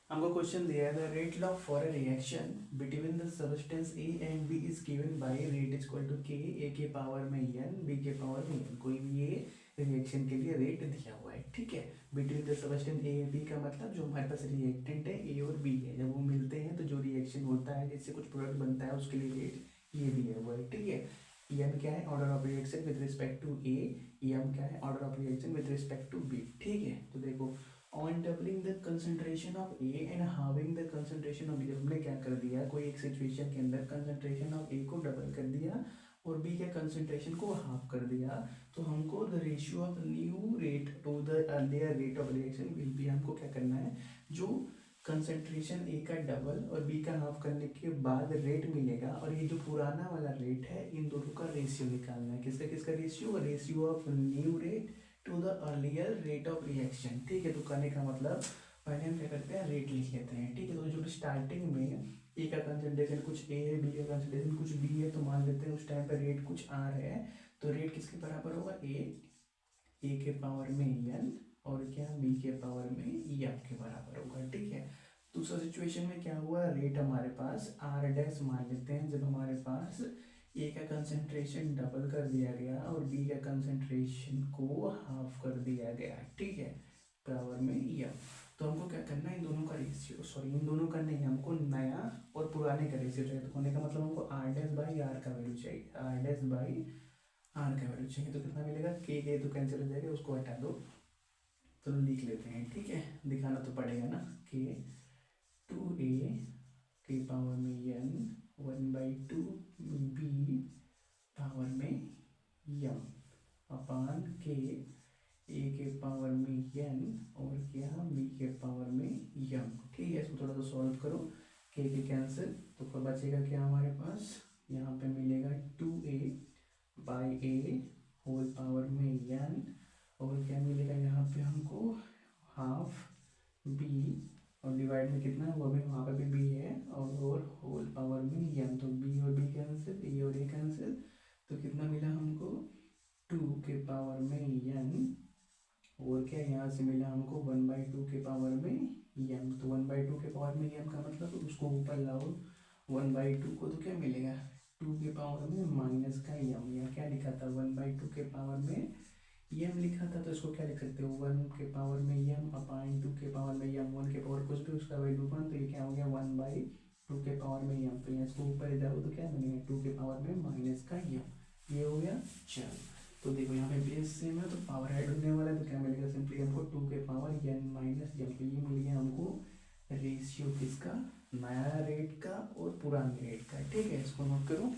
हमको क्वेश्चन दिया है the rate law for a reaction between the substance A and B is given by rate is equal to K A के power में N B के power में N. कोई भी ये रिएक्शन के लिए रेट दिया हुआ है, ठीक है। Between the substance A and B का मतलब जो हमारे पास रिएक्टेंट है ए और बी है, जब वो मिलते हैं तो जो रिएक्शन होता है जिससे कुछ प्रोडक्ट बनता है उसके लिए रेट ये दिया हुआ है, ठीक है। एम क्या है, order of reaction with respect to A, M क्या है, order of reaction with respect to B, ठीक है। तो देखो on doubling the concentration of A and halving the concentration of B, हमने क्या कर दिया, कोई एक सिचुएशन के अंदर कंसंट्रेशन ऑफ ए को डबल कर दिया और बी के कंसंट्रेशन को हाफ कर दिया, तो हमको the ratio of new rate to the earlier rate of reaction will be, हमको क्या करना है, जो कंसंट्रेशन ए का डबल और बी का हाफ करने के बाद रेट मिलेगा और ये जो पुराना वाला रेट है इन दोनों का रेशियो निकालना है। किसका किसका ratio, ratio of new rate to the earlier rate of reaction, ठीक है। तो कहने का मतलब पहले हम क्या करते हैं, रेट लिख लेते हैं, ठीक है। तो जो स्टार्टिंग में ए का कंसंट्रेशन कुछ ए है, बी का कंसंट्रेशन कुछ बी है, तो मान लेते हैं उस टाइम पर रेट कुछ आर है, तो रेट किसके बराबर होगा, ए के पावर में एन और क्या बी के पावर में एफ के बराबर होगा, ठीक है। दूसरा सिचुएशन में क्या हुआ, रेट हमारे पास आर डैश मान लेते हैं, जब हमारे पास ए का कंसंट्रेशन डबल कर दिया गया और बी का कंसंट्रेशन को हाफ कर दिया गया, ठीक है, पावर में एफ। तो हमको क्या करना है, इन दोनों का रेशियो, सॉरी इन दोनों का नहीं, हमको नया और पुराने का रेशियो चाहिए। तो होने का मतलब हमको आर डैश बाई आर का वैल्यू चाहिए, आर डैश बाई आर का वैल्यू चाहिए। तो कितना मिलेगा, के तो कैंसिल हो जाएगा, उसको हटा दो, चलो लिख लेते हैं, ठीक है। दिखाना तो पड़ेगा ना, के टू ए के पावर में एन 1/2 बी पावर में यम अपान के ए के पावर में एन और क्या बी के पावर में यम, ठीक है। इसको थोड़ा सा सॉल्व करो, के कैंसिल, तो क्या बचेगा, क्या हमारे पास यहाँ पे मिलेगा 2a by A whole power में एन और क्या मिलेगा यहाँ पे हमको हाफ बी और डिवाइड में कितना है वो भी वहाँ पे भी बी है और होल पावर में एन, तो बी और बी कैंसिल, ए और ए कैंसिल, तो कितना मिला हमको 2 के पावर में एन और क्या यहाँ से मिला हमको 1/2 के पावर में एम। तो 1/2 के पावर में एम का मतलब उसको ऊपर लाओ 1/2 को, तो क्या मिलेगा 2 के पावर में माइनस का एम, या क्या लिखा था 1/2 के पावर में एम लिखा था, तो इसको क्या लिख सकते हो 1 के पावर में एम अपान 2 के पावर में एम, 1 के पावर कुछ भी उसका वैल्यू 1, तो ये क्या हो गया 1/2 के पावर में एम। तो यहाँ इसको ऊपर जाओ तो क्या बनेगा 2 के पावर में माइनस का एम, ये हो गया। चलो तो देखो यहाँ पे बेस सेम है तो पावर ऐड होने वाला है, तो क्या मिलेगा सिंपली हमको 2 के पावर एन माइनस एम, तो ये मिल गया हमको रेशियो किसका, नया रेट का और पुराने रेट का, ठीक है। इसको नोट करो।